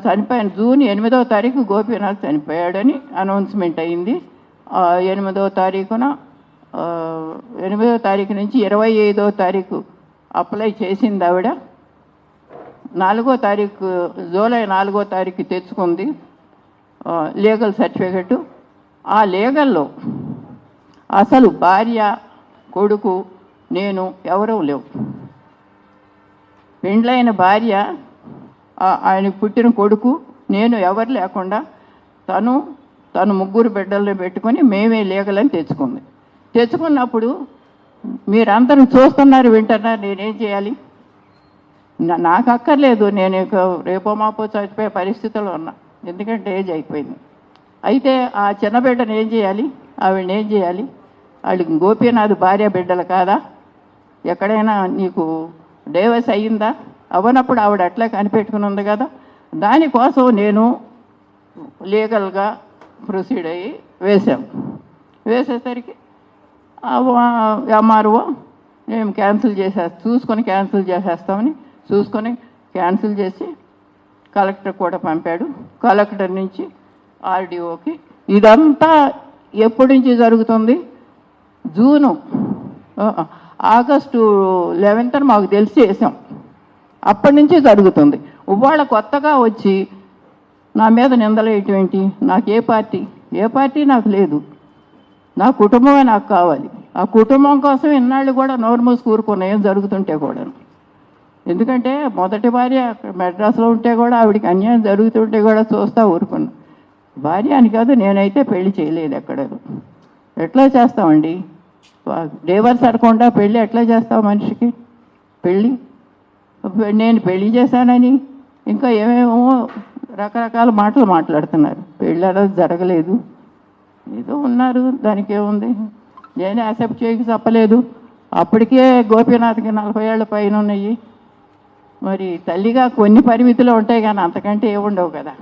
చనిపోయిన జూన్ 8వ తారీఖు గోపీనాథ్ చనిపోయాడని అనౌన్స్మెంట్ అయింది. 8వ తారీఖున 8వ తారీఖు నుంచి 25వ తారీఖు అప్లై చేసింది ఆవిడ. 4వ తారీఖు జూలై 4వ తారీఖు తెచ్చుకుంది లీగల్ సర్టిఫికెట్. ఆ లీగల్లో అసలు భార్య, కొడుకు, నేను ఎవరూ లేవు. పెండ్లైన భార్య, ఆయనకు పుట్టిన కొడుకు, నేను ఎవరు లేకుండా తను 3 బిడ్డలను పెట్టుకొని మేమే లీగల్ అని తెచ్చుకుంది. తెచ్చుకున్నప్పుడు మీరందరూ చూస్తున్నారు, వింటున్నారు, నేనేం చేయాలి? నాకు అక్కర్లేదు, నేను రేపో మాపో చచ్చిపోయే పరిస్థితుల్లో ఉన్నా, ఎందుకంటే ఏజ్ అయిపోయింది. అయితే ఆ చిన్న బిడ్డను ఏం చేయాలి? ఆవిడని ఏం చేయాలి? వాళ్ళకి గోపీనాథ్ భార్య బిడ్డలు కాదా? ఎక్కడైనా నీకు డైవర్స్ అయ్యిందా? అవనప్పుడు ఆవిడ అట్లా కనిపెట్టుకుని ఉంది కదా. దానికోసం నేను లీగల్గా ప్రొసీడ్ అయ్యి వేసేసరికి ఎంఆర్ఓ మేము చూసుకొని క్యాన్సిల్ చేసేస్తామని చూసుకొని క్యాన్సిల్ చేసి కలెక్టర్ కూడా పంపాడు. కలెక్టర్ నుంచి ఆర్డీఓకి. ఇదంతా ఎప్పటి నుంచి జరుగుతుంది? ఆగస్టు 11th మాకు తెలిసి చేసాం. అప్పటి నుంచి జరుగుతుంది. ఇవాళ కొత్తగా వచ్చి నా మీద నిందలేటువంటి నాకు ఏ పార్టీ నాకు లేదు. నా కుటుంబమే నాకు కావాలి. ఆ కుటుంబం కోసం ఇన్నాళ్ళు కూడా నోరు మూసి కూరుకున్నాయి ఏం జరుగుతుంటే కూడా. ఎందుకంటే మొదటి భార్య మెడ్రాస్లో ఉంటే కూడా ఆవిడికి అన్యాయం జరుగుతుంటే కూడా చూస్తూ ఊరుకున్నా. భార్య అని కాదు, నేనైతే పెళ్లి చేయలేదు. ఎక్కడ ఎట్లా చేస్తామండి? డైవర్స్ అడకుండా పెళ్ళి ఎట్లా చేస్తావు మనిషికి? నేను పెళ్లి చేశానని ఇంకా ఏమేమో రకరకాల మాటలు మాట్లాడుతున్నారు. పెళ్ళి అనేది జరగలేదు, ఏదో ఉన్నారు, దానికి ఏముంది? నేనే యాక్సెప్ట్ చేయక చెప్పలేదు. అప్పటికే గోపీనాథ్కి 40 ఏళ్ళ పైన ఉన్నాయి. మరి తల్లిగా కొన్ని పరిమితులు ఉంటాయి కానీ అంతకంటే ఏముండవు కదా.